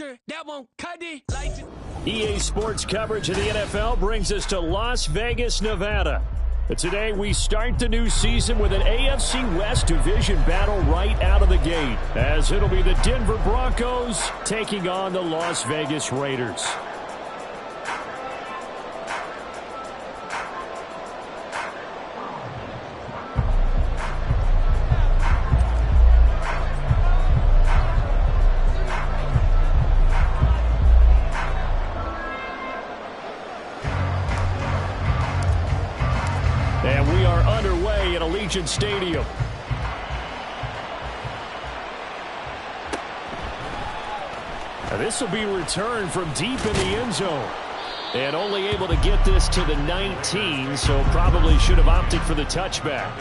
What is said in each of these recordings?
Tucker, that one cut it like EA Sports coverage of the NFL brings us to Las Vegas, Nevada. Today we start the new season with an AFC West division battle right out of the gate, as it'll be the Denver Broncos taking on the Las Vegas Raiders. And we are underway at Allegiant Stadium. Now this will be returned from deep in the end zone. And only able to get this to the 19, so probably should have opted for the touchback.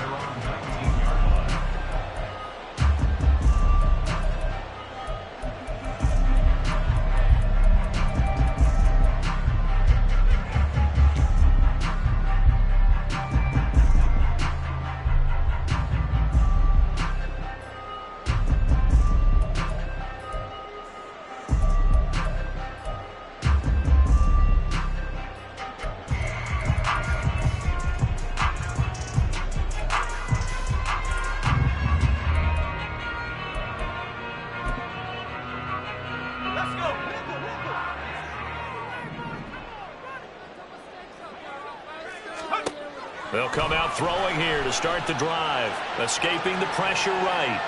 They'll come out throwing here to start the drive. Escaping the pressure right.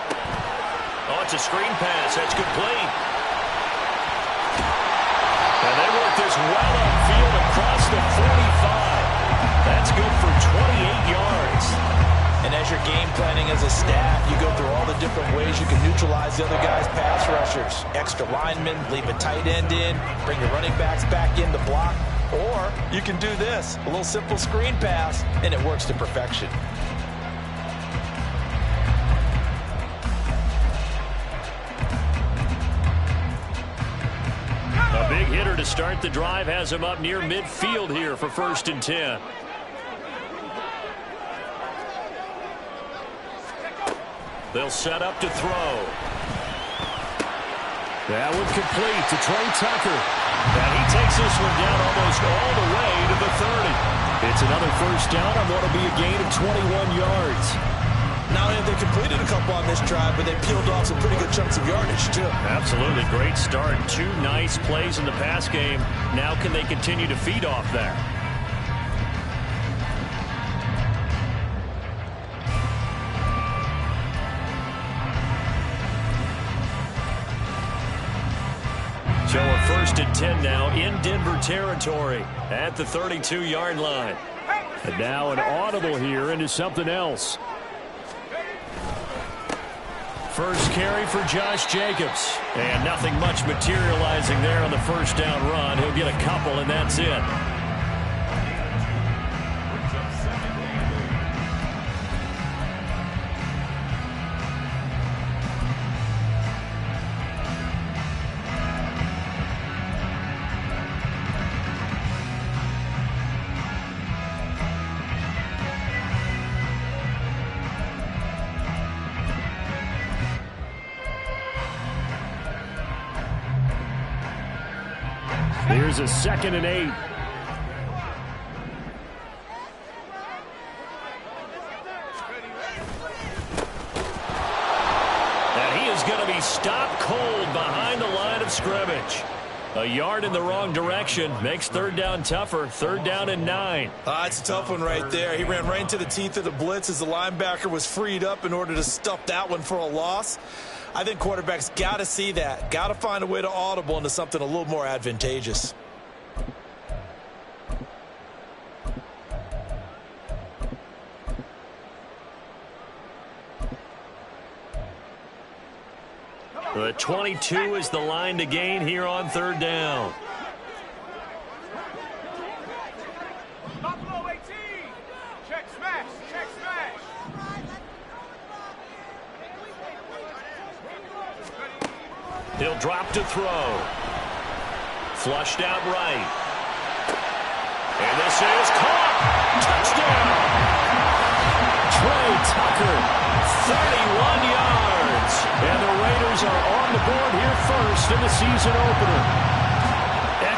Oh, it's a screen pass. That's complete. And they work this well upfield across the 45. That's good for 28 yards. And as you're game planning as a staff, you go through all the different ways you can neutralize the other guy's pass rushers. Extra linemen, leave a tight end in, bring your running backs back in to block. Or you can do this, a little simple screen pass, and it works to perfection. A big hitter to start the drive has him up near midfield here for 1st and 10. They'll set up to throw. That one complete to Trey Tucker. And he takes this one down almost all the way to the 30. It's another 1st down on what will be a gain of 21 yards. Not only have they completed a couple on this drive, but they peeled off some pretty good chunks of yardage, too. Absolutely. Great start. 2 nice plays in the pass game. Now can they continue to feed off that? So a 1st and 10 now in Denver territory at the 32-yard line. And now an audible here into something else. First carry for Josh Jacobs. And nothing much materializing there on the 1st down run. He'll get a couple, and that's it. Here's a 2nd and 8. And he is going to be stopped cold behind the line of scrimmage. A yard in the wrong direction makes 3rd down tougher. 3rd down and 9. It's a tough one right there. He ran right into the teeth of the blitz as the linebacker was freed up in order to stuff that one for a loss. I think quarterbacks got to see that. Got to find a way to audible into something a little more advantageous. The 22 is the line to gain here on 3rd down. check smash. He'll drop to throw. Flushed out right. And this is caught. Touchdown. Trey Tucker, 31 yards. And the Raiders are on the board here first in the season opener.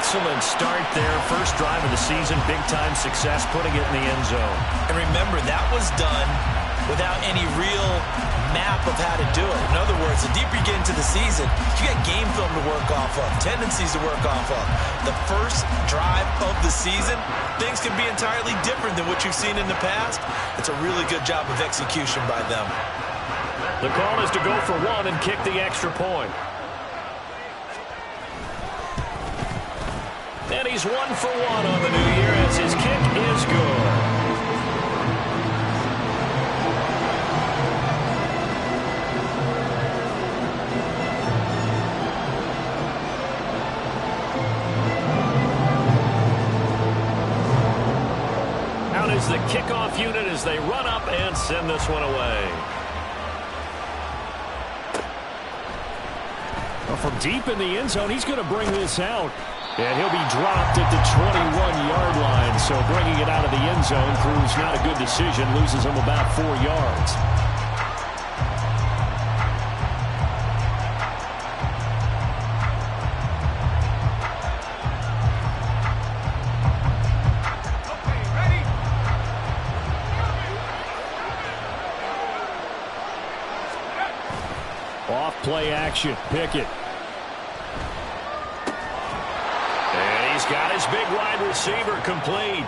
Excellent start there. First drive of the season. Big-time success putting it in the end zone. And remember, that was done without any real map of how to do it. In other words, the deeper you get into the season, you got game film to work off of, tendencies to work off of. The first drive of the season, things can be entirely different than what you've seen in the past. It's a really good job of execution by them. The call is to go for one and kick the extra point. And he's 1 for 1 on the new year as his kick is good. Out is the kickoff unit as they run up and send this one away. Well, from deep in the end zone, he's going to bring this out. And he'll be dropped at the 21-yard line. So bringing it out of the end zone proves not a good decision. Loses him about 4 yards. Off play action. Pickett. Got his big wide receiver complete.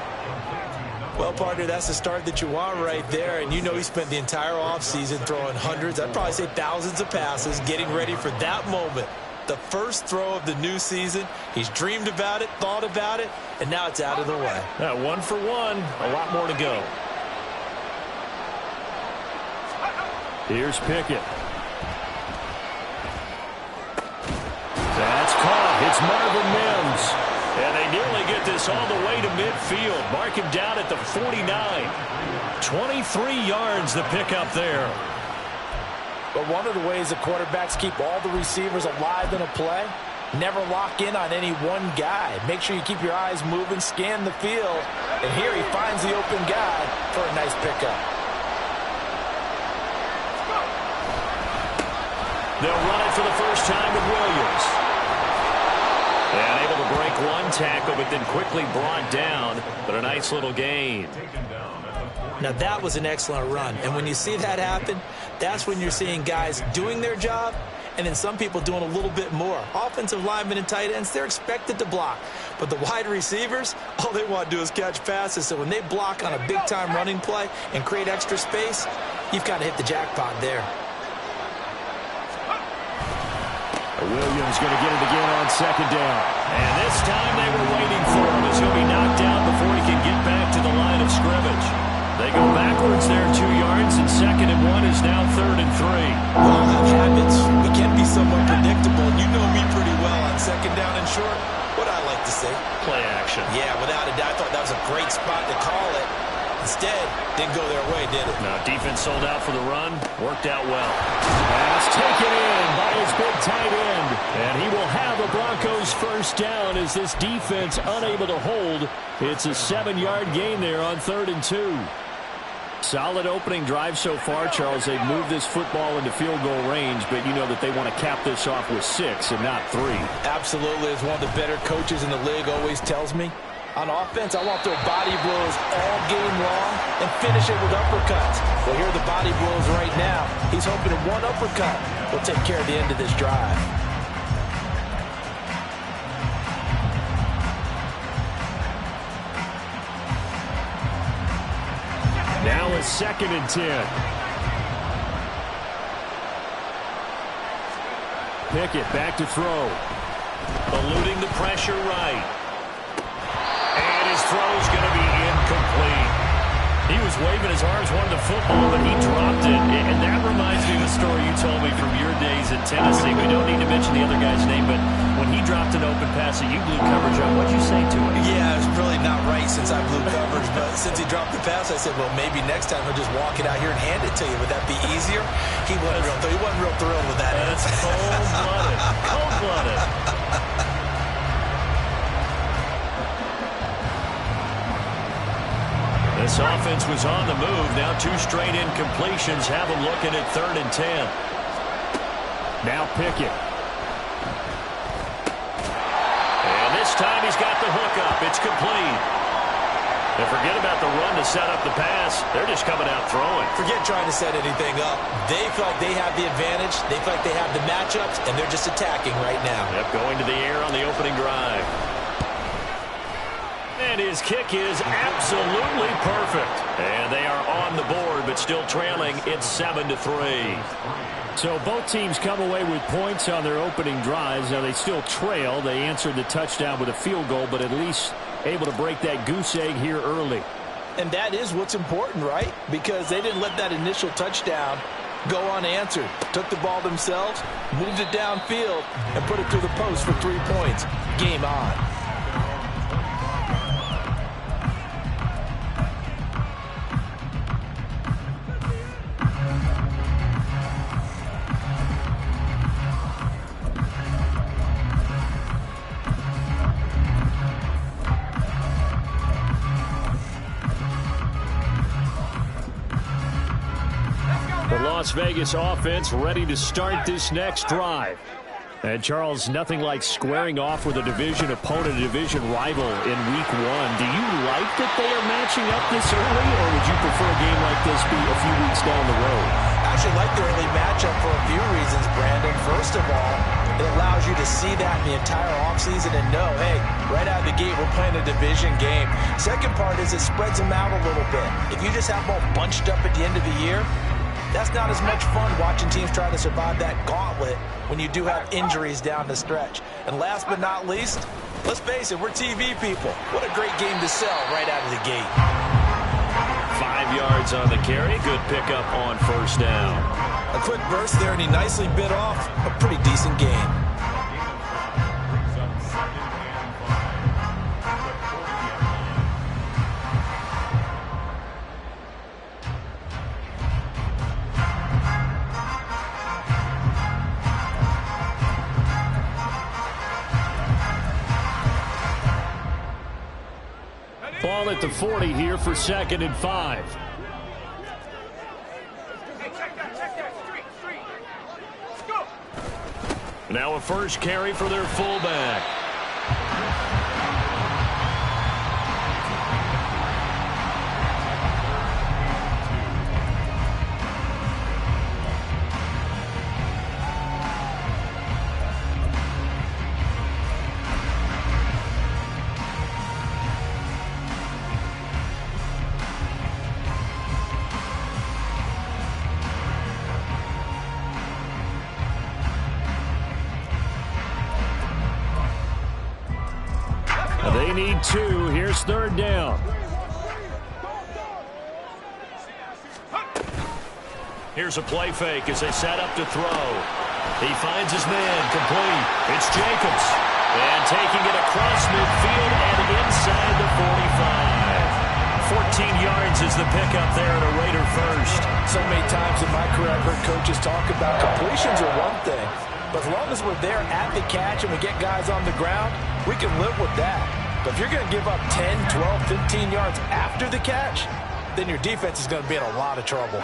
Well, partner, that's the start that you want right there. And you know he spent the entire offseason throwing hundreds, I'd probably say thousands of passes, getting ready for that moment. The first throw of the new season. He's dreamed about it, thought about it, and now it's out of the way. 1 for 1. A lot more to go. Here's Pickett. That's caught. It's Marvin Mims. And they nearly get this all the way to midfield. Mark him down at the 49. 23 yards the pickup there. But one of the ways the quarterbacks keep all the receivers alive in a play, never lock in on any one guy. Make sure you keep your eyes moving, scan the field. And here he finds the open guy for a nice pickup. They'll run it for the first time with Williams. And able to break one tackle, but then quickly brought down. But a nice little gain. Now, that was an excellent run. And when you see that happen, that's when you're seeing guys doing their job and then some people doing a little bit more. Offensive linemen and tight ends, they're expected to block. But the wide receivers, all they want to do is catch passes. So when they block on a big-time running play and create extra space, you've got to hit the jackpot there. Williams going to get it again on second down. And this time they were waiting for him as he'll be knocked out before he can get back to the line of scrimmage. They go backwards there 2 yards, and 2nd and 1 is now 3rd and 3. We all have habits. We can be somewhat predictable. You know me pretty well on 2nd down and short. What I like to say? Play action. Yeah, without a doubt. I thought that was a great spot to call it. Instead, didn't go their way, did it? No, defense sold out for the run. Worked out well. Pass taken in by his big tight end. And he will have a Broncos first down as this defense unable to hold. It's a 7-yard gain there on 3rd and 2. Solid opening drive so far, Charles. They've moved this football into field goal range, but you know that they want to cap this off with 6 and not 3. Absolutely. As one of the better coaches in the league always tells me, on offense, I want to throw body blows all game long and finish it with uppercuts. Well, here are the body blows right now. He's hoping that one uppercut will take care of the end of this drive. Now it's 2nd and 10. Pickett back to throw. Eluding the pressure right. And his throw's going to be incomplete. He was waving his arms, wanted the football, but he dropped it. And that reminds me of a story you told me from your days at Tennessee. We don't need to mention the other guy's name, but when he dropped an open pass that you blew coverage on, what'd you say to him? Yeah, it's really not right since I blew coverage, but since he dropped the pass, I said, well, maybe next time he'll just walk it out here and hand it to you. Would that be easier? He wasn't real thrilled with that. That's cold-blooded. Cold-blooded. This offense was on the move. Now 2 straight incompletions have them looking at 3rd and 10. Now Pickett. And this time he's got the hook up. It's complete. And forget about the run to set up the pass. They're just coming out throwing. Forget trying to set anything up. They feel like they have the advantage. They feel like they have the matchups, and they're just attacking right now. Yep, going to the air on the opening drive. And his kick is absolutely perfect. And they are on the board, but still trailing. It's 7-3. So both teams come away with points on their opening drives. Now they still trail. They answered the touchdown with a field goal, but at least able to break that goose egg here early. And that is what's important, right? Because they didn't let that initial touchdown go unanswered. Took the ball themselves, moved it downfield, and put it through the post for 3 points. Game on. Las Vegas offense ready to start this next drive. And Charles, nothing like squaring off with a division opponent, a division rival in week 1. Do you like that they are matching up this early, or would you prefer a game like this be a few weeks down the road? I actually like the early matchup for a few reasons, Brandon. First of all, it allows you to see that in the entire offseason and know, hey, right out of the gate, we're playing a division game. Second part is it spreads them out a little bit. If you just have them all bunched up at the end of the year, that's not as much fun watching teams try to survive that gauntlet when you do have injuries down the stretch. And last but not least, let's face it, we're TV people. What a great game to sell right out of the gate. 5 yards on the carry. Good pickup on first down. A quick burst there, and he nicely bit off a pretty decent gain. Ball at the 40 here for 2nd and 5. Now a first carry for their fullback. They need 2. Here's 3rd down. Here's a play fake as they set up to throw. He finds his man, complete. It's Jacobs. And taking it across midfield and inside the 45. 14 yards is the pickup there at a Raider first. So many times in my career I've heard coaches talk about completions are one thing. But as long as we're there at the catch and we get guys on the ground, we can live with that. But if you're going to give up 10, 12, 15 yards after the catch, then your defense is going to be in a lot of trouble.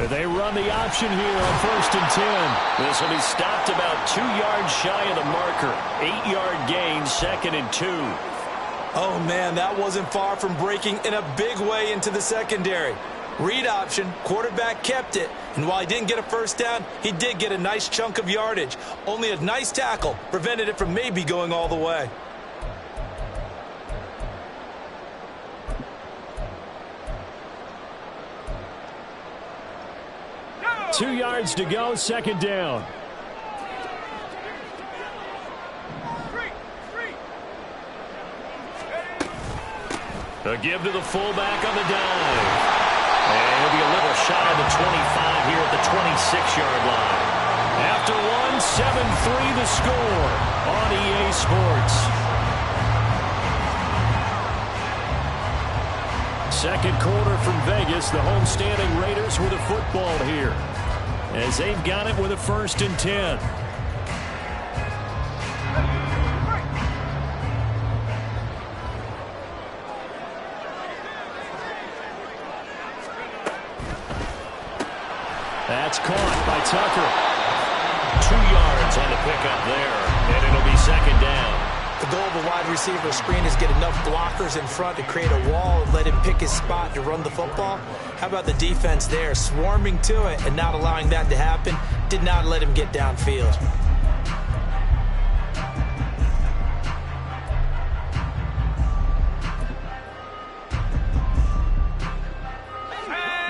They run the option here on 1st and 10. This will be stopped about 2 yards shy of the marker. 8-yard gain, 2nd and 2. Oh, man, that wasn't far from breaking in a big way into the secondary. Read option, quarterback kept it, and while he didn't get a first down, he did get a nice chunk of yardage. Only a nice tackle prevented it from maybe going all the way. No! 2 yards to go, 2nd down. A give to the fullback on the dive. And he'll be a little shy of the 25 here at the 26-yard line. After 7-3 the score on EA Sports. Second quarter from Vegas. The homestanding Raiders with a football here, as they've got it with a 1st and 10. That's caught by Tucker. 2 yards on the pickup there, and it'll be second down. The goal of a wide receiver screen is get enough blockers in front to create a wall and let him pick his spot to run the football. How about the defense there, swarming to it and not allowing that to happen? Did not let him get downfield.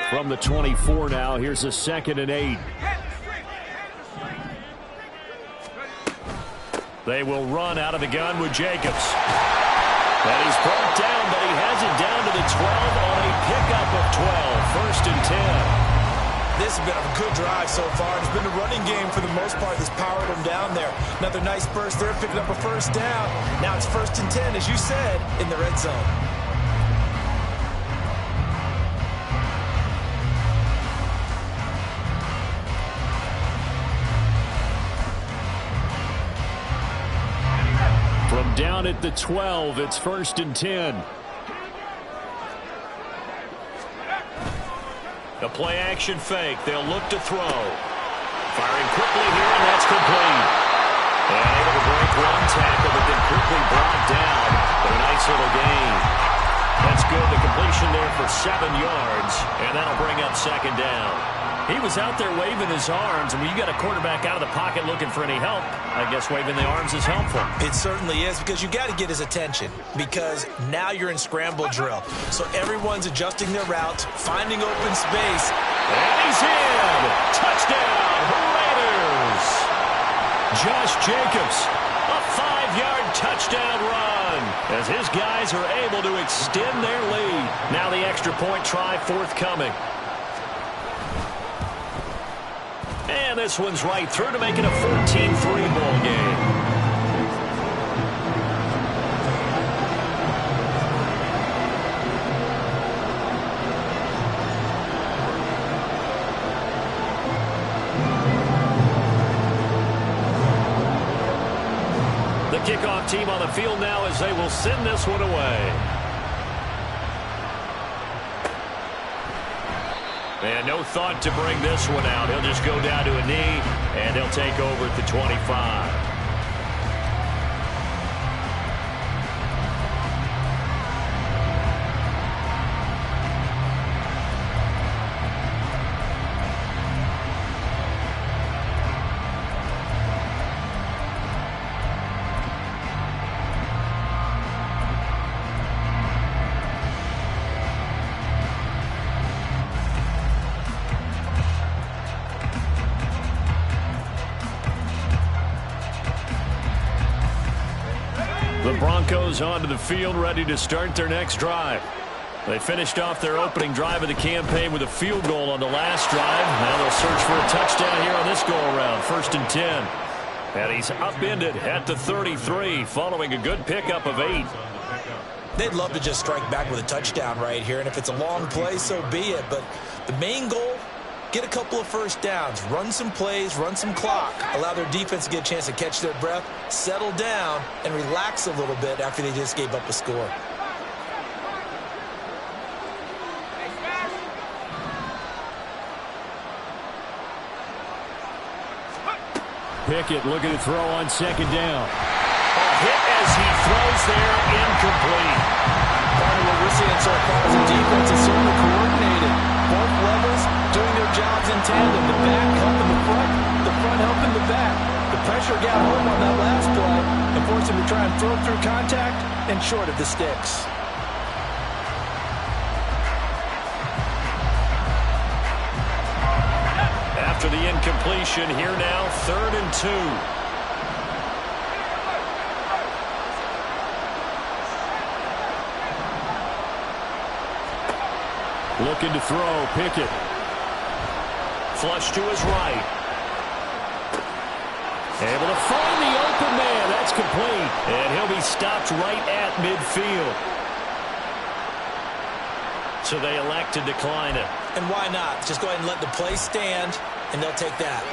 From the 24 now, here's a 2nd and 8. They will run out of the gun with Jacobs. And he's brought down, but he has it down to the 12 on a pickup of 12. 1st and 10. This has been a good drive so far. It's been a running game for the most part that's powered them down there. Another nice burst there, picking up a 1st down. Now it's 1st and 10, as you said, in the red zone. From down at the 12, it's 1st and 10. The play-action fake. They'll look to throw. Firing quickly here, and that's complete. And able to break one tackle, but then quickly brought down. But a nice little gain. That's good. The completion there for 7 yards, and that'll bring up 2nd down. He was out there waving his arms, and when you got a quarterback out of the pocket looking for any help, I guess waving the arms is helpful. It certainly is, because you got to get his attention, because now you're in scramble drill. So everyone's adjusting their routes, finding open space. And he's in! Touchdown, Raiders! Josh Jacobs, a 5-yard touchdown run, as his guys are able to extend their lead. Now the extra point try forthcoming. And this one's right through to make it a 14-3 ball game. The kickoff team on the field now as they will send this one away. And no thought to bring this one out. He'll just go down to a knee, and he'll take over at the 25. The Broncos onto the field, ready to start their next drive. They finished off their opening drive of the campaign with a field goal on the last drive. Now they'll search for a touchdown here on this go-around. 1st and 10. And he's upended at the 33 following a good pickup of 8. They'd love to just strike back with a touchdown right here, and if it's a long play, so be it. But the main goal, get a couple of 1st downs, run some plays, run some clock, allow their defense to get a chance to catch their breath, settle down, and relax a little bit after they just gave up a score. Pickett looking to throw on 2nd down. A hit as he throws there, incomplete. Part of what we're seeing so far is the defense is certainly coordinated. Both levels doing their jobs in tandem. The back helping the front helping the back. The pressure got home on that last play and forced him to try and throw through contact and short of the sticks. After the incompletion, here now, 3rd and 2. Looking to throw, Pickett. Flush to his right. Able to find the open man. That's complete. And he'll be stopped right at midfield. So they elect to decline it. And why not? Just go ahead and let the play stand, and they'll take that.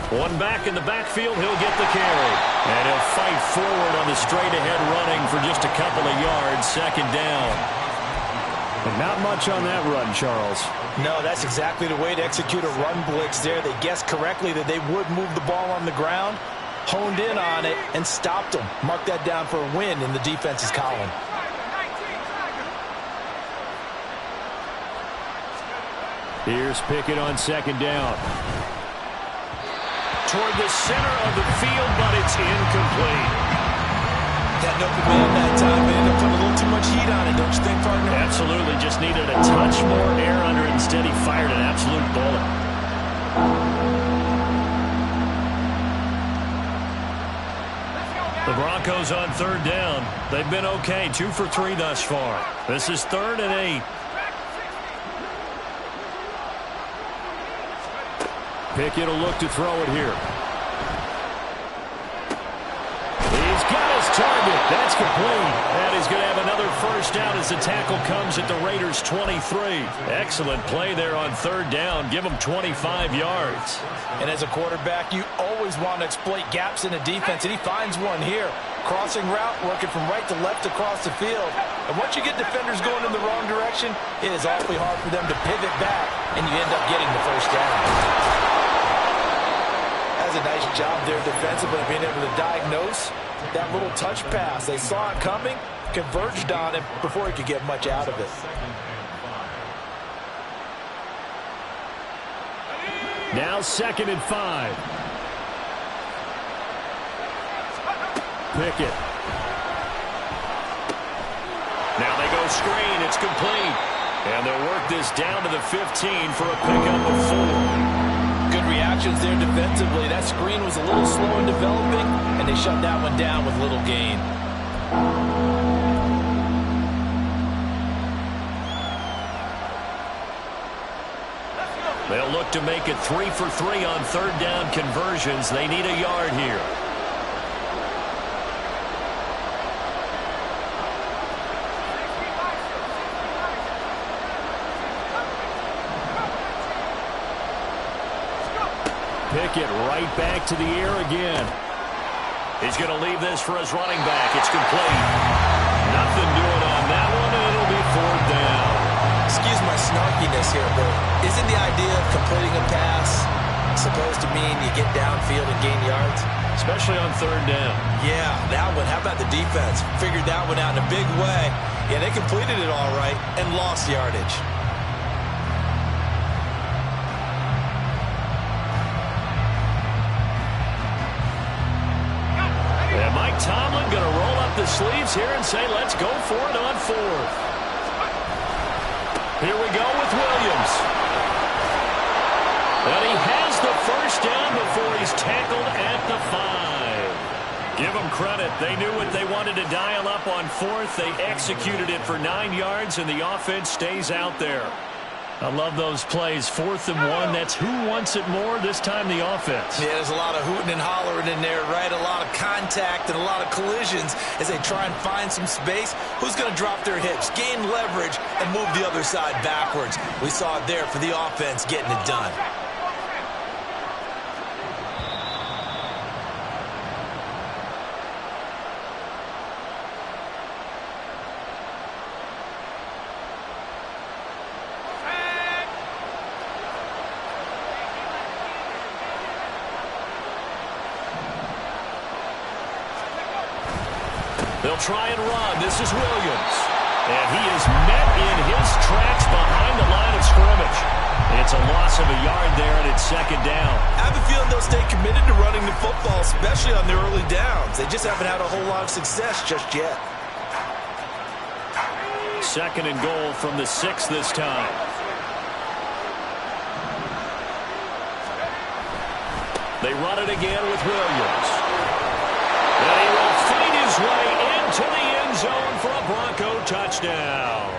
One back in the backfield, he'll get the carry. And he'll fight forward on the straight-ahead running for just a couple of yards, second down. And not much on that run, Charles. No, that's exactly the way to execute a run blitz there. They guessed correctly that they would move the ball on the ground, honed in on it, and stopped them. Mark that down for a win in the defense's column. Here's Pickett on second down. Toward the center of the field, but it's incomplete. That open man that time ended up putting a little too much heat on it, don't you think, partner? Absolutely. Just needed a touch more air under it. Instead, he fired an absolute bullet. The Broncos on third down. They've been okay. 2 for 3 thus far. This is 3rd and 8. Pickett will look to throw it here. He's got his target. That's complete. And he's going to have another first down as the tackle comes at the Raiders' 23. Excellent play there on third down. Give him 25 yards. And as a quarterback, you always want to exploit gaps in the defense, and he finds one here. Crossing route, working from right to left across the field. And once you get defenders going in the wrong direction, it is awfully hard for them to pivot back, and you end up getting the first down. Has a nice job there defensively, being able to diagnose that little touch pass. They saw it coming, converged on it before he could get much out of it. Now 2nd and 5. Pickett. Now they go screen. It's complete. And they'll work this down to the 15 for a pickup of 4. Good reactions there defensively. That screen was a little slow in developing, and they shut that one down with little gain. They'll look to make it 3 for 3 on third down conversions. They need a yard here. Pickett right back to the air again. He's going to leave this for his running back. It's complete. Nothing doing on that one, and it'll be 4th down. Excuse my snarkiness here, but isn't the idea of completing a pass supposed to mean you get downfield and gain yards? Especially on third down. Yeah, that one. How about the defense? Figured that one out in a big way. Yeah, they completed it all right and lost yardage. And Mike Tomlin going to roll up the sleeves here and say, let's go for it on 4th. Here we go with Williams. And he has the first down before he's tackled at the 5. Give them credit. They knew what they wanted to dial up on 4th. They executed it for 9 yards, and the offense stays out there. I love those plays. 4th and 1. That's who wants it more, this time the offense. Yeah, there's a lot of hooting and hollering in there, right? A lot of contact and a lot of collisions as they try and find some space. Who's going to drop their hips, gain leverage, and move the other side backwards? We saw it there for the offense getting it done. They'll try and run. This is Williams. And he is met in his tracks behind the line of scrimmage. It's a loss of a yard there, and it's 2nd down. I have a feeling they'll stay committed to running the football, especially on the early downs. They just haven't had a whole lot of success just yet. 2nd and goal from the 6 this time. They run it again with Williams. And he will find his way into the end zone for a Bronco touchdown.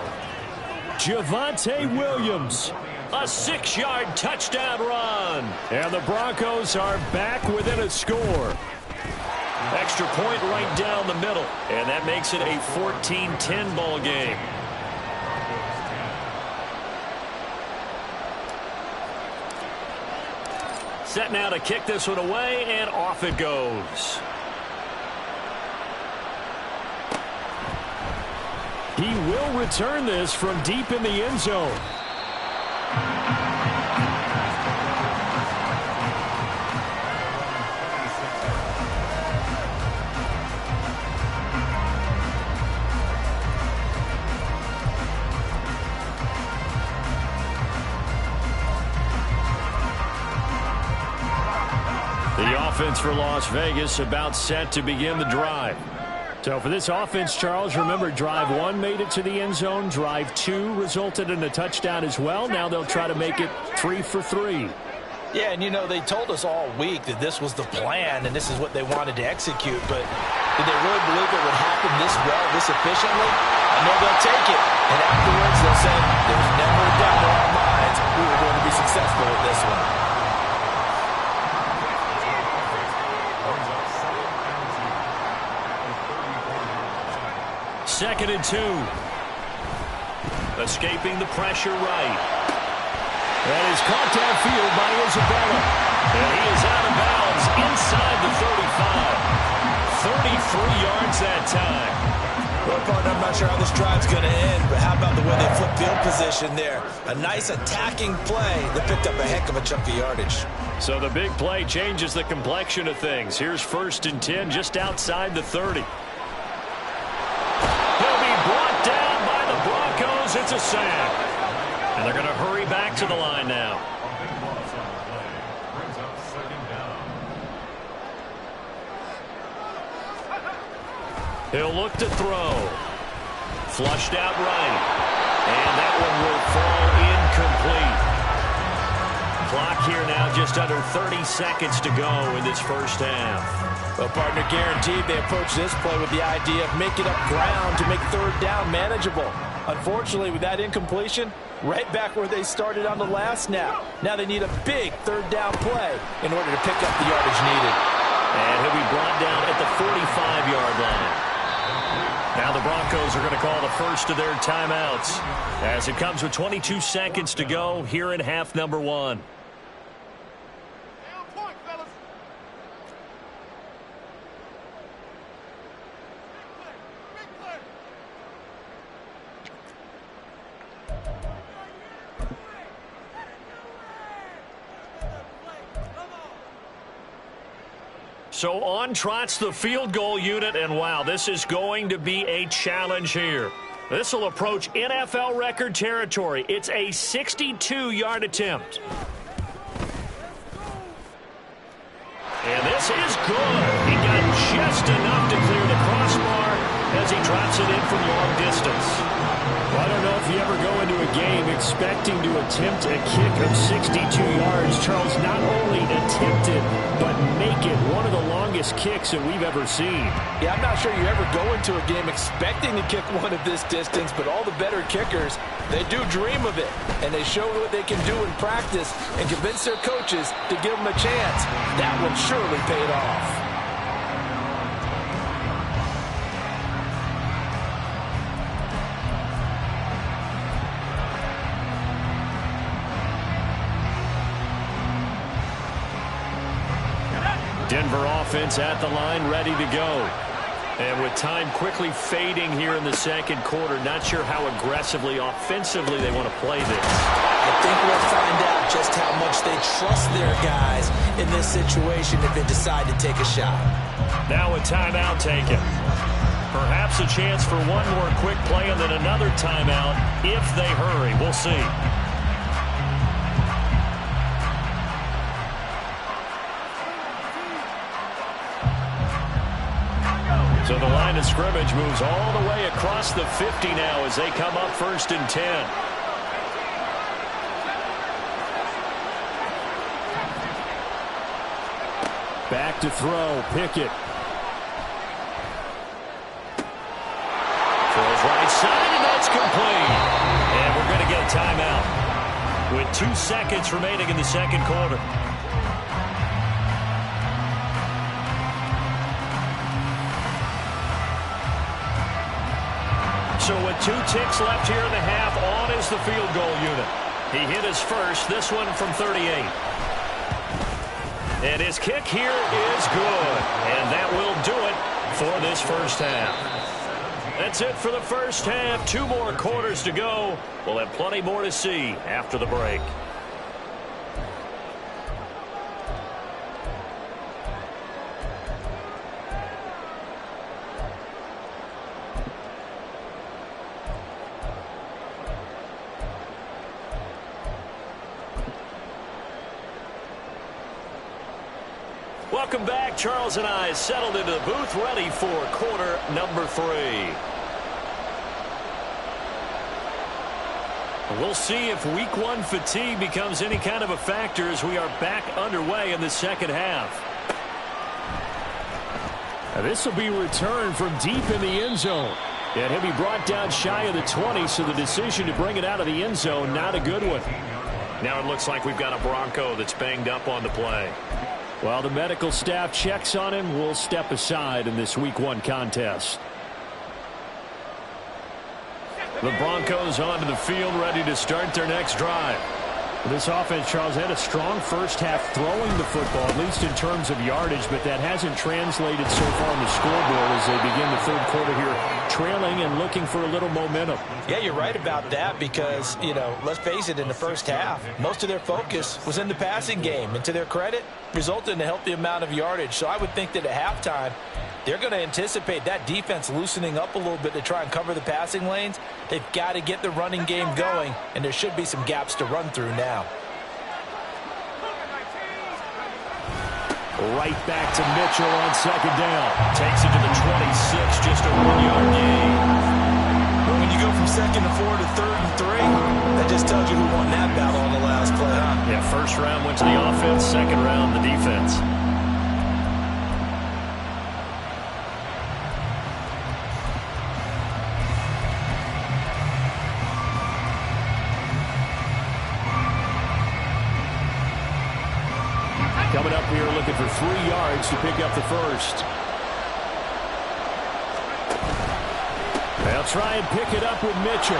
Javonte Williams, a 6-yard touchdown run. And the Broncos are back within a score. Extra point right down the middle. And that makes it a 14-10 ball game. Set now to kick this one away, and off it goes. He will return this from deep in the end zone. The offense for Las Vegas about set to begin the drive. So for this offense, Charles, remember drive 1 made it to the end zone. Drive 2 resulted in a touchdown as well. Now they'll try to make it 3 for 3. Yeah, and you know, they told us all week that this was the plan and this is what they wanted to execute. But did they really believe it would happen this well, this efficiently? I know they'll take it. And afterwards they'll say, there was never a doubt in our minds we were going to be successful with this one. Second and 2. Escaping the pressure right. That is caught downfield by Isabella. And he is out of bounds inside the 35. 33 yards that time. Well, partner, I'm not sure how this drive's going to end, but how about the way they flip field position there? A nice attacking play that picked up a heck of a chunk of yardage. So the big play changes the complexion of things. Here's 1st and 10 just outside the 30. Brought down by the Broncos. It's a sack. And they're going to hurry back to the line now. He'll look to throw. Flushed out right. And that one will fall incomplete. Clock here now just under 30 seconds to go in this first half. Well, partner, guaranteed they approach this play with the idea of making up ground to make 3rd down manageable. Unfortunately, with that incompletion, right back where they started on the last snap. Now they need a big 3rd down play in order to pick up the yardage needed. And he'll be brought down at the 45-yard line. Now the Broncos are going to call the first of their timeouts as it comes with 22 seconds to go here in half number 1. So on trots the field goal unit, and wow, this is going to be a challenge here. This will approach NFL record territory. It's a 62-yard attempt. And this is good. He got just enough to clear the crossbar as he drops it in from long distance. Well, I don't know if you ever go into a game expecting to attempt a kick of 62 yards. Charles, not only attempt it, but make it one of the longest kicks that we've ever seen. Yeah, I'm not sure you ever go into a game expecting to kick one of this distance, but all the better kickers, they do dream of it. And they show what they can do in practice and convince their coaches to give them a chance. That one surely paid off. Denver offense at the line, ready to go. And with time quickly fading here in the second quarter, not sure how aggressively, offensively they want to play this. I think we'll find out just how much they trust their guys in this situation if they decide to take a shot. Now a timeout taken. Perhaps a chance for one more quick play and then another timeout if they hurry. We'll see. So the line of scrimmage moves all the way across the 50 now as they come up 1st and 10. Back to throw, Pickett. Throws right side, and that's complete. And we're going to get a timeout with 2 seconds remaining in the second quarter. So with 2 ticks left here in the half, on is the field goal unit. He hit his first, this one from 38. And his kick here is good. And that will do it for this first half. That's it for the first half. 2 more quarters to go. We'll have plenty more to see after the break. Welcome back. Charles and I settled into the booth, ready for quarter number 3. We'll see if week 1 fatigue becomes any kind of a factor as we are back underway in the second half. Now this will be returned from deep in the end zone. And he'll be brought down shy of the 20, so the decision to bring it out of the end zone, not a good one. Now it looks like we've got a Bronco that's banged up on the play. While the medical staff checks on him, we'll step aside in this week 1 contest. The Broncos onto the field, ready to start their next drive. This offense, Charles, had a strong first half throwing the football, at least in terms of yardage, but that hasn't translated so far on the scoreboard as they begin the third quarter here, trailing and looking for a little momentum. Yeah, you're right about that because, let's face it, in the first half, most of their focus was in the passing game. And to their credit, resulted in a healthy amount of yardage. So I would think that at halftime, they're going to anticipate that defense loosening up a little bit to try and cover the passing lanes. They've got to get the running game going, and there should be some gaps to run through now. Right back to Mitchell on second down. Takes it to the 26, just a 1-yard gain. Well, when you go from 2nd to 4 to 3rd and 3, that just tells you who won that battle on the last play, huh? Yeah, first round went to the offense, second round the defense. Coming up here looking for 3 yards to pick up the first. They'll try and pick it up with Mitchell.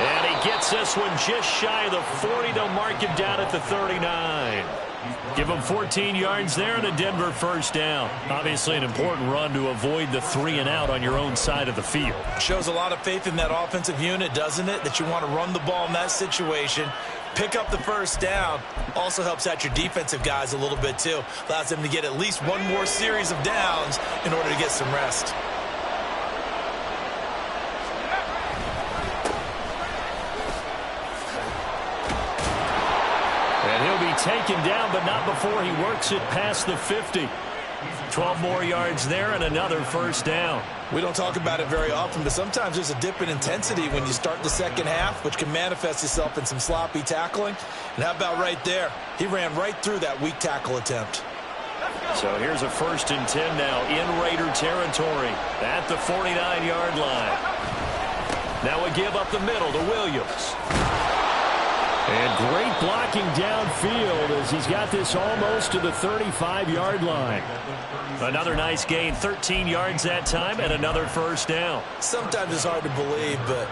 And he gets this one just shy of the 40. They'll mark him down at the 39. Give him 14 yards there and a Denver first down. Obviously an important run to avoid the 3 and out on your own side of the field. Shows a lot of faith in that offensive unit, doesn't it? That you want to run the ball in that situation. Pick up the first down. Also helps out your defensive guys a little bit too. Allows them to get at least 1 more series of downs in order to get some rest. And he'll be taken down, but not before he works it past the 50. 12 more yards there and another first down. We don't talk about it very often, but sometimes there's a dip in intensity when you start the second half, which can manifest itself in some sloppy tackling. And how about right there? He ran right through that weak tackle attempt. So here's a 1st and 10 now in Raider territory at the 49-yard line. Now we give up the middle to Williams. And great blocking downfield as he's got this almost to the 35-yard line. Another nice gain, 13 yards that time, and another first down. Sometimes it's hard to believe, but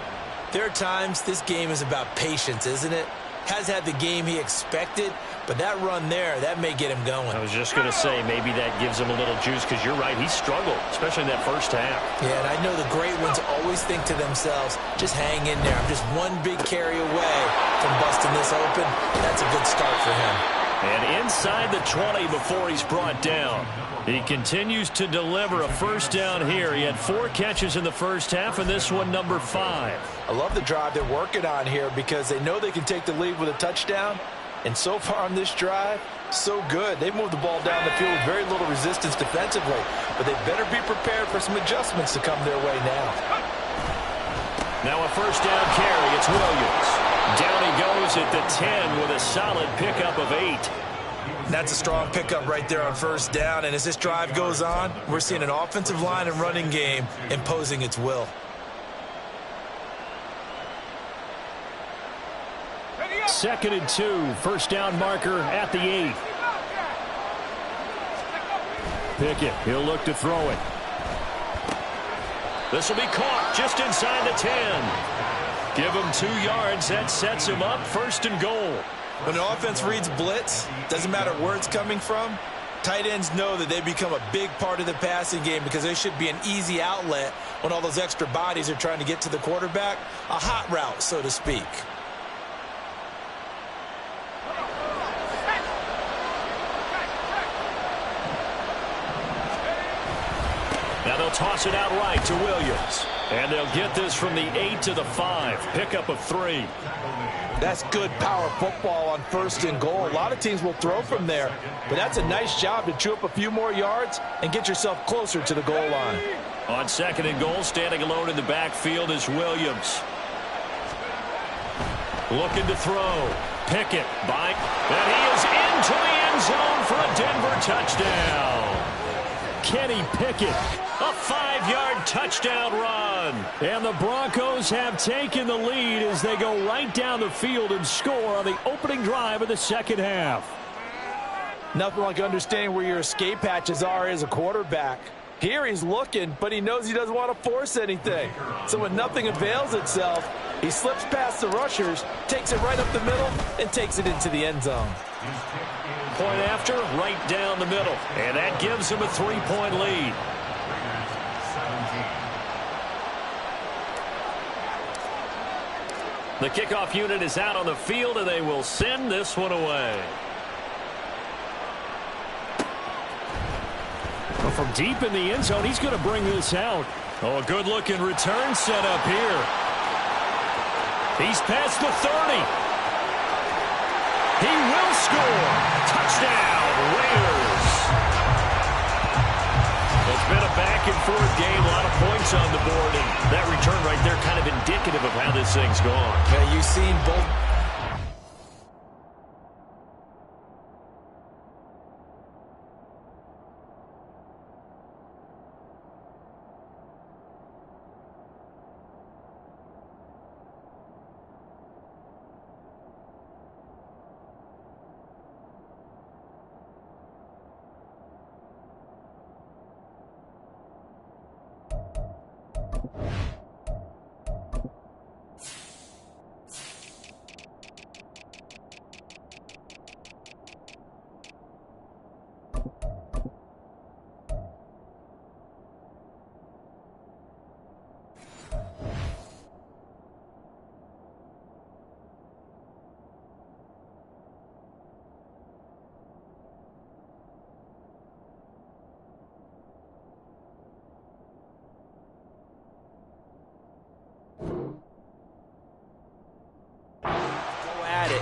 there are times this game is about patience, isn't it? Has had the game he expected, but that run there, that may get him going. I was just going to say, maybe that gives him a little juice, because you're right, he struggled, especially in that first half. Yeah, and I know the great ones always think to themselves, just hang in there. I'm just 1 big carry away from busting this open. That's a good start for him. And inside the 20 before he's brought down. He continues to deliver a first down here. He had 4 catches in the first half, and this one number 5. I love the drive they're working on here because they know they can take the lead with a touchdown. And so far on this drive, so good. They've moved the ball down the field with very little resistance defensively. But they better be prepared for some adjustments to come their way now. Now a first down carry. It's Williams. Down he goes at the 10 with a solid pickup of 8. That's a strong pickup right there on first down. And as this drive goes on, we're seeing an offensive line and running game imposing its will. Second and 2. First down marker at the 8. Pickett, he'll look to throw it. This will be caught just inside the 10. Give him 2 yards. That sets him up 1st and goal. When an offense reads blitz, doesn't matter where it's coming from, tight ends know that they become a big part of the passing game because they should be an easy outlet when all those extra bodies are trying to get to the quarterback. A hot route, so to speak. Now they'll toss it out right to Williams. And they'll get this from the 8 to the 5. Pickup of 3. That's good power football on 1st and goal. A lot of teams will throw from there, but that's a nice job to chew up a few more yards and get yourself closer to the goal line. On 2nd and goal, standing alone in the backfield is Williams. Looking to throw. Pickett by, and he is into the end zone for a Denver touchdown. Kenny Pickett, a 5-yard touchdown run. And the Broncos have taken the lead as they go right down the field and score on the opening drive of the second half. Nothing like understanding where your escape hatches are as a quarterback. Here he's looking, but he knows he doesn't want to force anything. So when nothing avails itself, he slips past the rushers, takes it right up the middle, and takes it into the end zone. Point after, right down the middle. And that gives him a 3-point lead. The kickoff unit is out on the field, and they will send this one away. Well, from deep in the end zone, he's going to bring this out. Oh, a good-looking return set up here. He's past the 30. He will score. Touchdown, Raiders. It's been a back-and-forth game, a lot of points on the board, and that return right there kind of indicative of how this thing's gone. Yeah, you've seen both.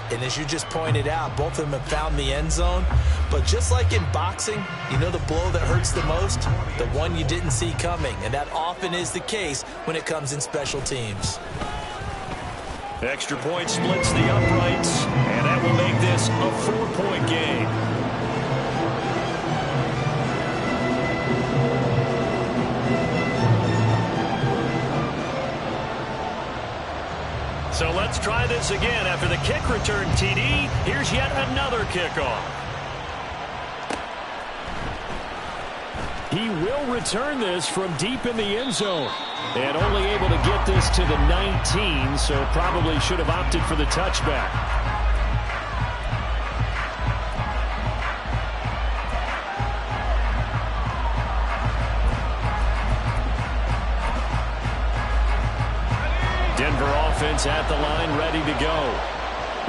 And as you just pointed out, both of them have found the end zone. But just like in boxing, you know the blow that hurts the most? The one you didn't see coming. And that often is the case when it comes in special teams. Extra point splits the uprights, and that will make this a 4-point game. So let's try this again. After the kick return TD, here's yet another kickoff. He will return this from deep in the end zone. And only able to get this to the 19, so probably should have opted for the touchback. Denver offense at the line, ready to go.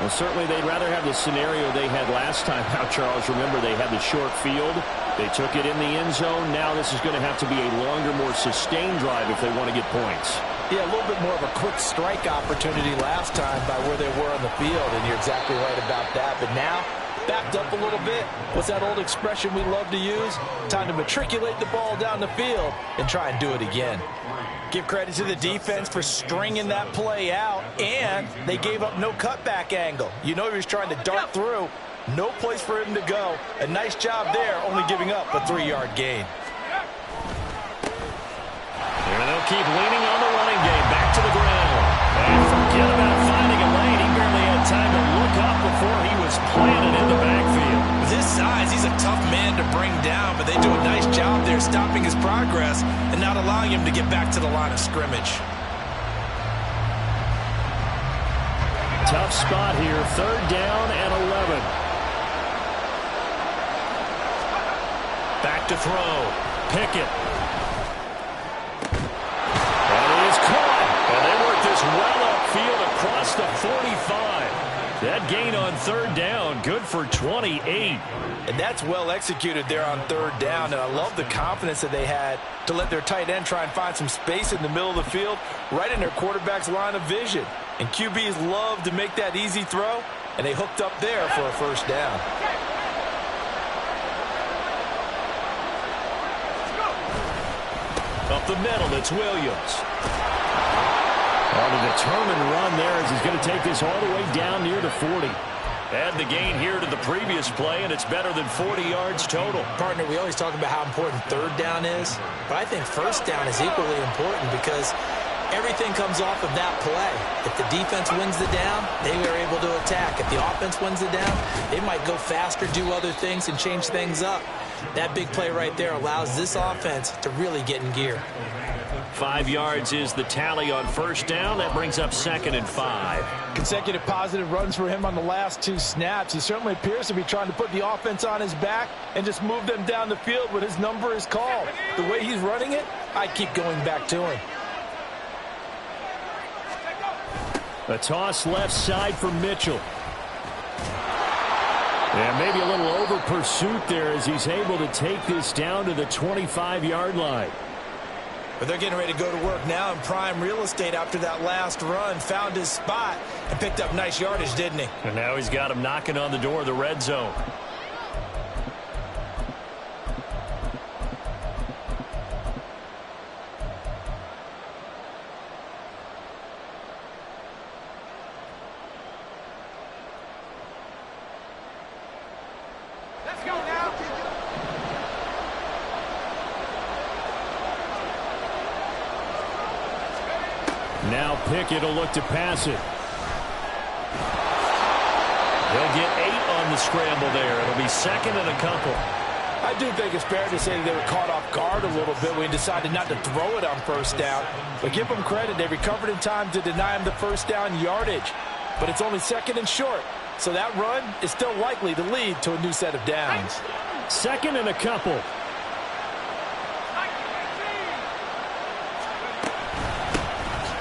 Well, certainly they'd rather have the scenario they had last time out, Charles. Remember, they had the short field. They took it in the end zone. Now this is going to have to be a longer, more sustained drive if they want to get points. Yeah, a little bit more of a quick strike opportunity last time by where they were on the field, and you're exactly right about that. But now, backed up a little bit. What's that old expression we love to use? Time to matriculate the ball down the field and try and do it again. Give credit to the defense for stringing that play out, and they gave up no cutback angle. You know he was trying to dart through. No place for him to go. A nice job there, only giving up a 3-yard gain. And they'll keep leaning on the running game. Back to the ground. And forget about finding a lane. He barely had time to look up before he was planted in the backfield. With his size, he's a tough man to bring down, but they do a nice job there stopping his progress and not allowing him to get back to the line of scrimmage. tough spot here. 3rd down and 11. Back to throw. Pickett. And he is caught. And they work this well upfield across the 45. That gain on 3rd down, good for 28. And that's well executed there on 3rd down. And I love the confidence that they had to let their tight end try and find some space in the middle of the field, right in their quarterback's line of vision. And QBs love to make that easy throw, and they hooked up there for a 1st down. Up the middle, it's Williams. On a determined run there as he's going to take this all the way down near the 40. Add the gain here to the previous play, and it's better than 40 yards total. Partner, we always talk about how important 3rd down is, but I think 1st down is equally important because everything comes off of that play. If the defense wins the down, they are able to attack. If the offense wins the down, they might go faster, do other things, and change things up. That big play right there allows this offense to really get in gear. 5 yards is the tally on 1st down. That brings up 2nd and 5. Consecutive positive runs for him on the last 2 snaps. He certainly appears to be trying to put the offense on his back and just move them down the field when his number is called. The way he's running it, I keep going back to him. A toss left side for Mitchell. And maybe a little over pursuit there as he's able to take this down to the 25-yard line. But they're getting ready to go to work now in prime real estate after that last run. Found his spot and picked up nice yardage, didn't he? And now he's got him knocking on the door of the red zone. Let's go now. Now Pickett will look to pass it. He'll get 8 on the scramble there. It'll be 2nd and a couple. I do think it's fair to say that they were caught off guard a little bit when he decided not to throw it on 1st down. But give them credit. They recovered in time to deny him the 1st down yardage. But it's only 2nd and short. So that run is still likely to lead to a new set of downs. 2nd and a couple.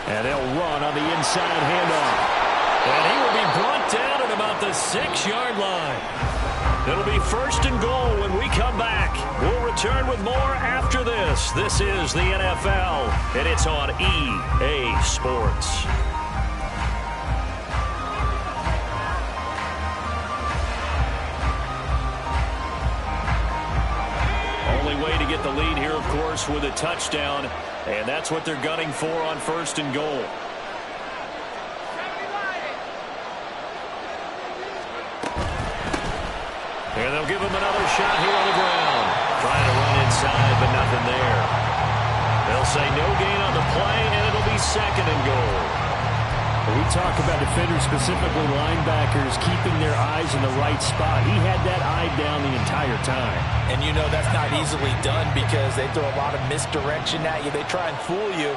And they'll run on the inside handoff. And he will be brought down at about the 6-yard line. It'll be 1st and goal when we come back. We'll return with more after this. This is the NFL, and it's on EA Sports. Only way to get the lead here, of course, with a touchdown. And that's what they're gunning for on 1st and goal. And they'll give him another shot here on the ground. Trying to run inside, but nothing there. They'll say no gain on the play, and it'll be 2nd and goal. We talk about defenders, specifically linebackers, keeping their eyes in the right spot. He had that eye down the entire time. And you know that's not easily done because they throw a lot of misdirection at you. They try and fool you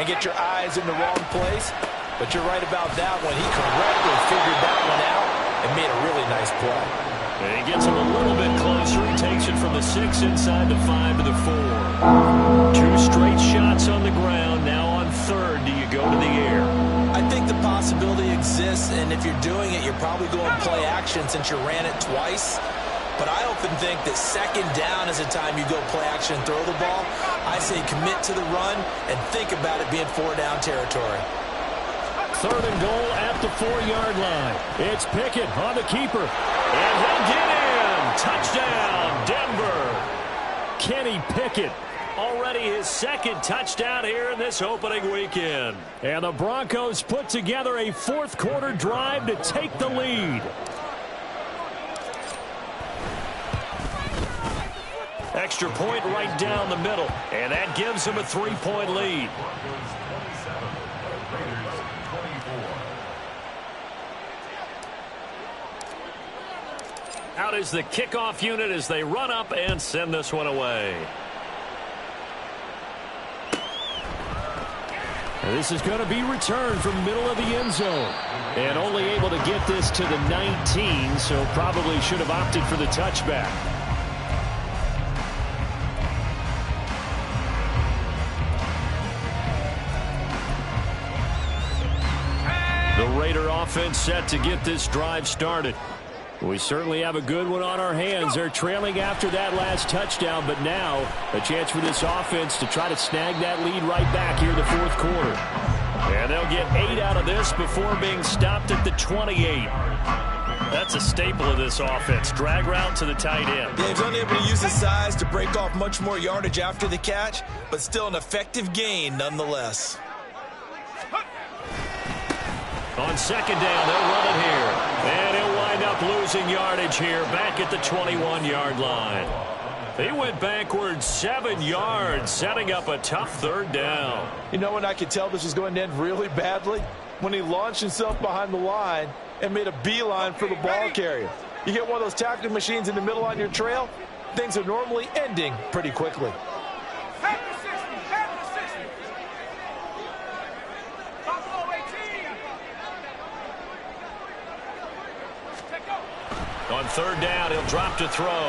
and get your eyes in the wrong place. But you're right about that one. He correctly figured that one out and made a really nice play. And he gets him a little bit closer. He takes it from the 6 inside the 5 to the 4. 2 straight shots on the ground. Now on 3rd, do you go to the air? I think the possibility exists, and if you're doing it, you're probably going play action since you ran it twice. But I often think that 2nd down is the time you go play action and throw the ball. I say commit to the run and think about it being 4-down territory. 3rd and goal at the 4-yard line. It's Pickett on the keeper. And he'll get in. Touchdown, Denver. Kenny Pickett. Already his 2nd touchdown here in this opening weekend. And the Broncos put together a 4th quarter drive to take the lead. Extra point right down the middle. And that gives them a 3-point lead. Out is the kickoff unit as they run up and send this one away. And this is going to be returned from middle of the end zone. And only able to get this to the 19, so probably should have opted for the touchback. The Raider offense set to get this drive started. We certainly have a good one on our hands. They're trailing after that last touchdown, but now a chance for this offense to try to snag that lead right back here in the fourth quarter. And they'll get 8 out of this before being stopped at the 28. That's a staple of this offense. Drag route to the tight end. Yeah, he's unable to use his size to break off much more yardage after the catch, but still an effective gain nonetheless. On second down, they'll run it here. And he'll wind up losing yardage here back at the 21-yard line. He went backwards 7 yards, setting up a tough third down. You know when I could tell this was going to end really badly? When he launched himself behind the line and made a beeline for the ball carrier. You get one of those tackling machines in the middle on your trail, things are normally ending pretty quickly. On third down, he'll drop to throw.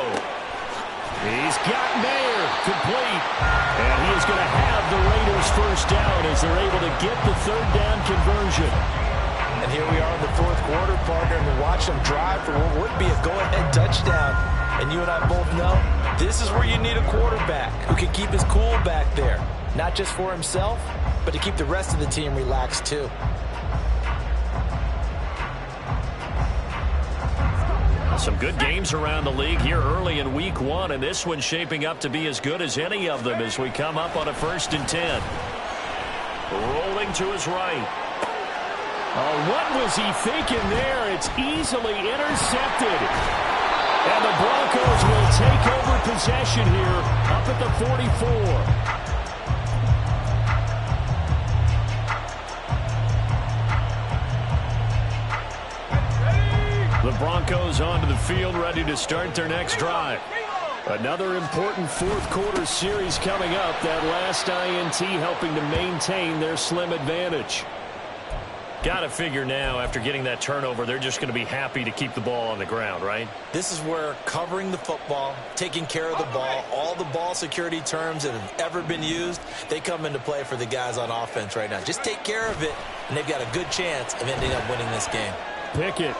He's got Mayer complete. And he is going to have the Raiders first down as they're able to get the third down conversion. And here we are in the fourth quarter, partner, and we watch them drive for what would be a go-ahead touchdown. And you and I both know this is where you need a quarterback who can keep his cool back there. Not just for himself, but to keep the rest of the team relaxed too. Some good games around the league here early in week 1, and this one's shaping up to be as good as any of them as we come up on a 1st and 10. Rolling to his right. Oh, what was he thinking there? It's easily intercepted. And the Broncos will take over possession here up at the 44. The Broncos onto the field, ready to start their next drive. Another important fourth quarter series coming up. That last INT helping to maintain their slim advantage. Got to figure now, after getting that turnover, they're just going to be happy to keep the ball on the ground, right? This is where covering the football, taking care of the ball, all the ball security terms that have ever been used, they come into play for the guys on offense right now. Just take care of it, and they've got a good chance of ending up winning this game. Pickett.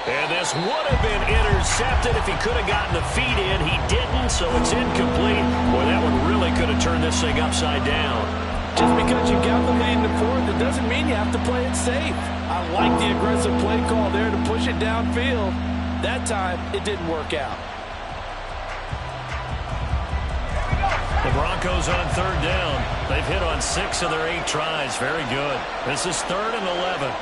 And this would have been intercepted if he could have gotten the feet in. He didn't, so it's incomplete. Boy, that one really could have turned this thing upside down. Just because you got the lead in the fourth, it doesn't mean you have to play it safe. I like the aggressive play call there to push it downfield. That time, it didn't work out. The Broncos on third down. They've hit on 6 of their 8 tries. Very good. This is 3rd and 11.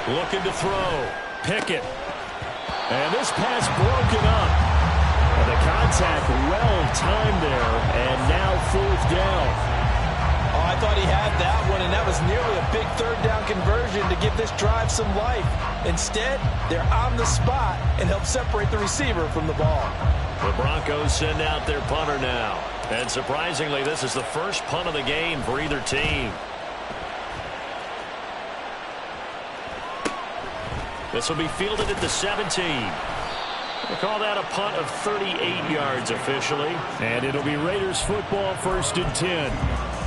Looking to throw. Pickett. And this pass broken up. And the contact well timed there. And now 4th down. Oh, I thought he had that one, and that was nearly a big third down conversion to give this drive some life. Instead, they're on the spot and help separate the receiver from the ball. The Broncos send out their punter now. And surprisingly, this is the first punt of the game for either team. This will be fielded at the 17. They call that a punt of 38 yards officially. And it'll be Raiders football, 1st and 10.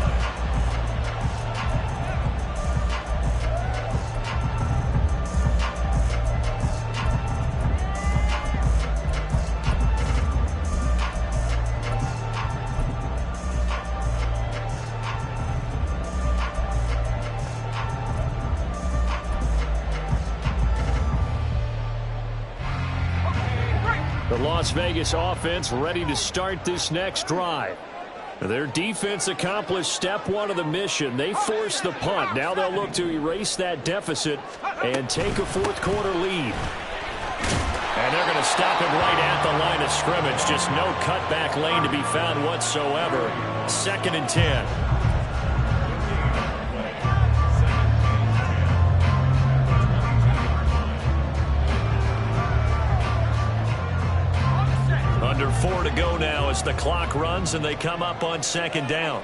The Las Vegas offense ready to start this next drive. Their defense accomplished step 1 of the mission. They forced the punt. Now they'll look to erase that deficit and take a fourth quarter lead. And they're going to stop him right at the line of scrimmage. Just no cutback lane to be found whatsoever. 2nd and 10. Under 4 to go now as the clock runs and they come up on second down.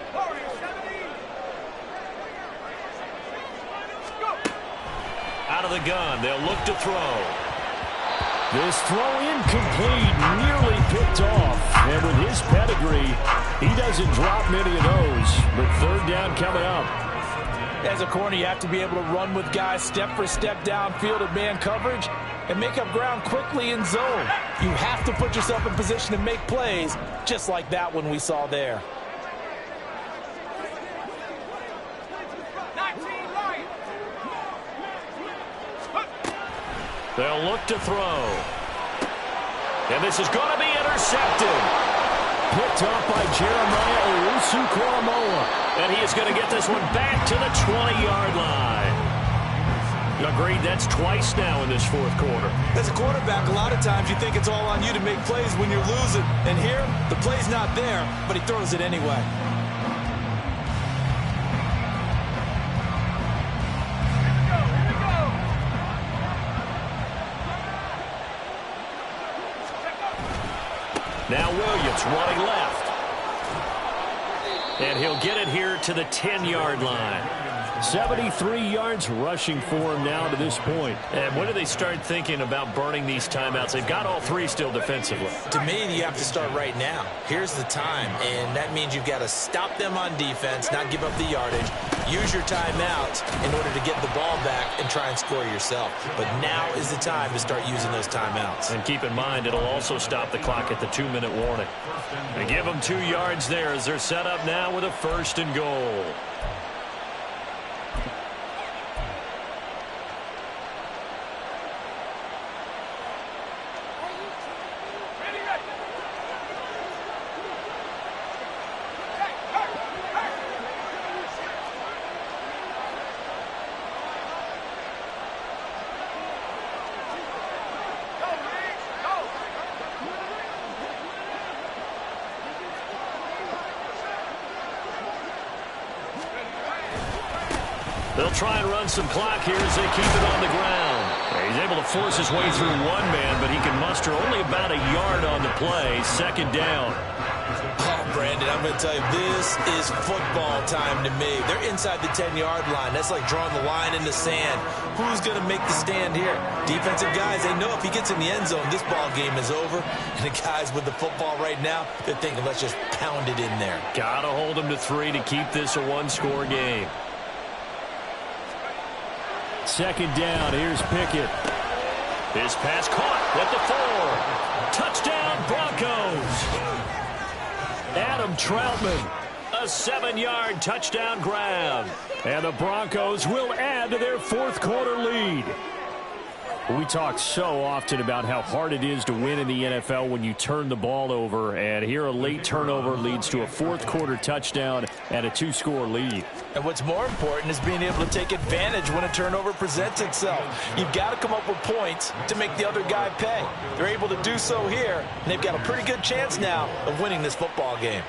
Out of the gun, they'll look to throw. This throw incomplete, nearly picked off. And with his pedigree, he doesn't drop many of those. But third down coming up. As a corner, you have to be able to run with guys step for step downfield in man coverage and make up ground quickly in zone. You have to put yourself in position to make plays, just like that one we saw there. They'll look to throw. And this is going to be intercepted. Picked off by Jeremiah Owusu-Koramoah. And he is going to get this one back to the 20-yard line. Agreed, that's twice now in this fourth quarter. As a quarterback, a lot of times you think it's all on you to make plays when you're losing. And here, the play's not there, but he throws it anyway. Now Williams running left. And he'll get it here to the 10-yard line. 73 yards rushing for him now to this point. And when do they start thinking about burning these timeouts? They've got all three still defensively. To me, you have to start right now. Here's the time, and that means you've got to stop them on defense, not give up the yardage, use your timeouts in order to get the ball back and try and score yourself. But now is the time to start using those timeouts. And keep in mind, it'll also stop the clock at the 2-minute warning. They give them 2 yards there as they're set up now with a 1st and goal. They'll try and run some clock here as they keep it on the ground. He's able to force his way through one man, but he can muster only about a yard on the play. 2nd down. Oh, Brandon, I'm going to tell you, this is football time to me. They're inside the 10-yard line. That's like drawing the line in the sand. Who's going to make the stand here? Defensive guys, they know if he gets in the end zone, this ball game is over. And the guys with the football right now, they're thinking, let's just pound it in there. Got to hold them to 3 to keep this a one-score game. 2nd down, here's Pickett. His pass caught at the 4. Touchdown, Broncos. Adam Troutman. A 7-yard touchdown grab. And the Broncos will add to their 4th quarter lead. We talk so often about how hard it is to win in the NFL when you turn the ball over. And here a late turnover leads to a 4th quarter touchdown and a 2-score lead. And what's more important is being able to take advantage when a turnover presents itself. You've got to come up with points to make the other guy pay. They're able to do so here, and they've got a pretty good chance now of winning this football game.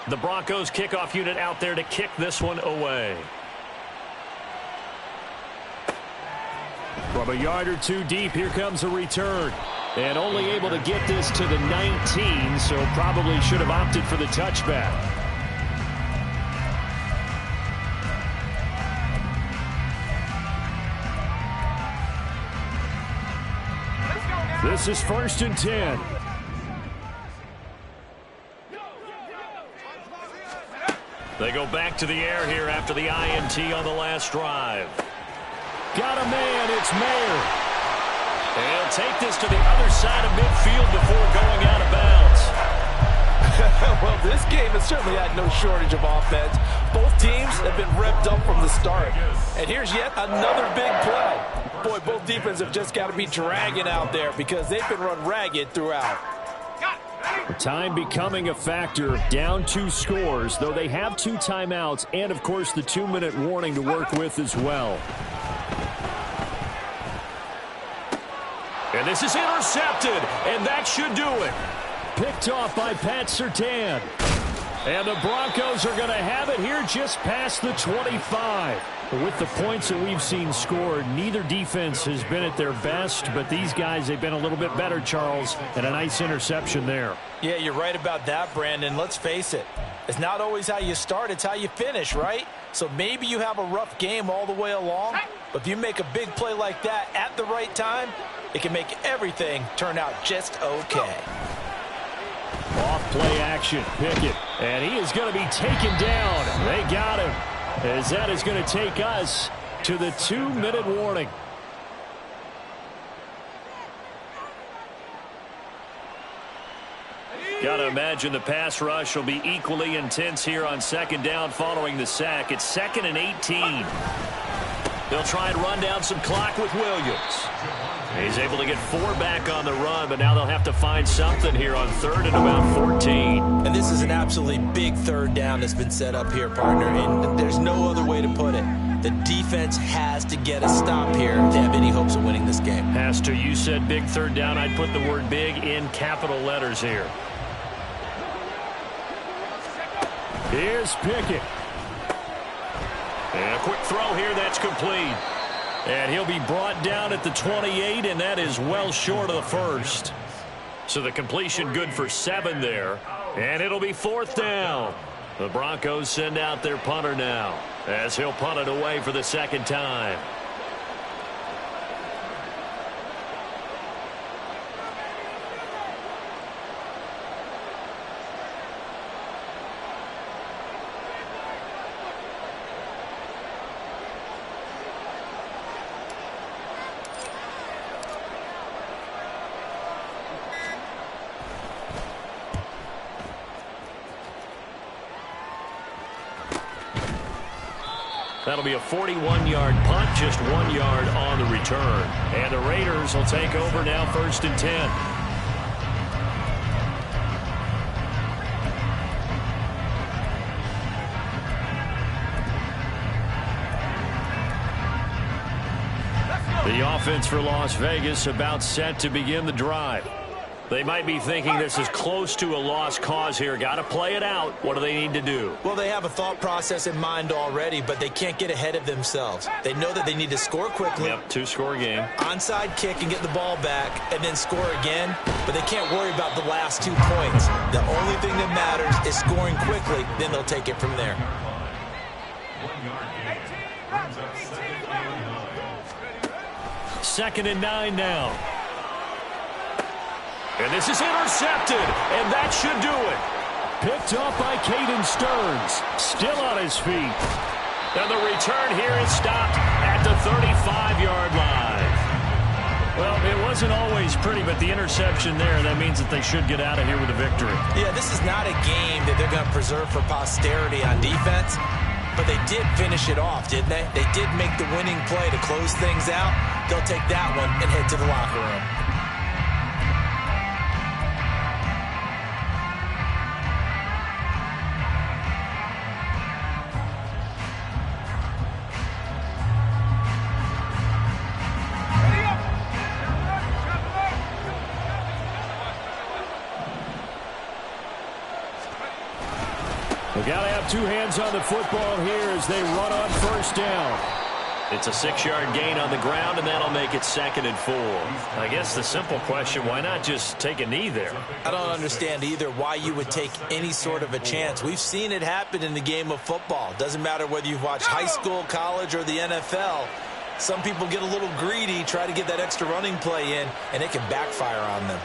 The Broncos kickoff unit out there to kick this one away. From a yard or 2 deep, here comes a return. And only able to get this to the 19, so probably should have opted for the touchback. This is 1st and 10. They go back to the air here after the INT on the last drive. Got a man, it's Mayer. And he'll take this to the other side of midfield before going out of bounds. Well, this game has certainly had no shortage of offense. Both teams have been revved up from the start. And here's yet another big play. Boy, both defenses have just got to be dragging out there because they've been run ragged throughout. Time becoming a factor, down 2 scores, though they have 2 timeouts and, of course, the 2-minute warning to work with as well. And this is intercepted, and that should do it. Picked off by Pat Surtain. And the Broncos are going to have it here just past the 25. With the points that we've seen scored, neither defense has been at their best, but these guys, they've been a little bit better, Charles, and a nice interception there. Yeah, you're right about that, Brandon. Let's face it. It's not always how you start, it's how you finish, right? So maybe you have a rough game all the way along, but if you make a big play like that at the right time, it can make everything turn out just okay. Off play action, Pickett, and he is going to be taken down. They got him, as that is going to take us to the 2-minute warning. Got to imagine the pass rush will be equally intense here on second down following the sack. It's 2nd and 18. They'll try and run down some clock with Williams. He's able to get 4 back on the run, but now they'll have to find something here on 3rd and about 14. And this is an absolutely big 3rd down that's been set up here, partner, and there's no other way to put it. The defense has to get a stop here to have any hopes of winning this game. Pastor, you said big 3rd down. I'd put the word big in capital letters here. Here's Pickett. And a quick throw here that's complete. And he'll be brought down at the 28, and that is well short of the first. So the completion good for 7 there. And it'll be 4th down. The Broncos send out their punter now, as he'll punt it away for the 2nd time. That'll be a 41-yard punt, just 1 yard on the return. And the Raiders will take over now, 1st and 10. The offense for Las Vegas about set to begin the drive. They might be thinking this is close to a lost cause here. Got to play it out. What do they need to do? Well, they have a thought process in mind already, but they can't get ahead of themselves. They know that they need to score quickly. Yep, 2-score game. Onside kick and get the ball back and then score again, but they can't worry about the last 2 points. The only thing that matters is scoring quickly, then they'll take it from there. Second and 9 now. And this is intercepted, and that should do it. Picked up by Caden Stearns, still on his feet. And the return here is stopped at the 35-yard line. Well, it wasn't always pretty, but the interception there, that means that they should get out of here with a victory. Yeah, this is not a game that they're going to preserve for posterity on defense, but they did finish it off, didn't they? They did make the winning play to close things out. They'll take that one and head to the locker room. They've got to have 2 hands on the football here as they run on 1st down. It's a 6-yard gain on the ground, and that'll make it 2nd and 4. I guess the simple question, why not just take a knee there? I don't understand either why you would take any sort of a chance. We've seen it happen in the game of football. Doesn't matter whether you've watched high school, college, or the NFL. Some people get a little greedy, try to get that extra running play in, and it can backfire on them.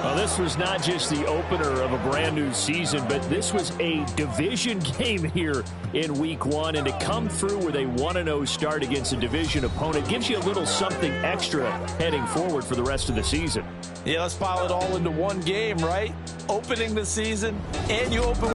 Well, this was not just the opener of a brand new season, but this was a division game here in Week 1. And to come through with a 1-0 start against a division opponent gives you a little something extra heading forward for the rest of the season. Yeah, let's pile it all into one game, right? Opening the season, and you open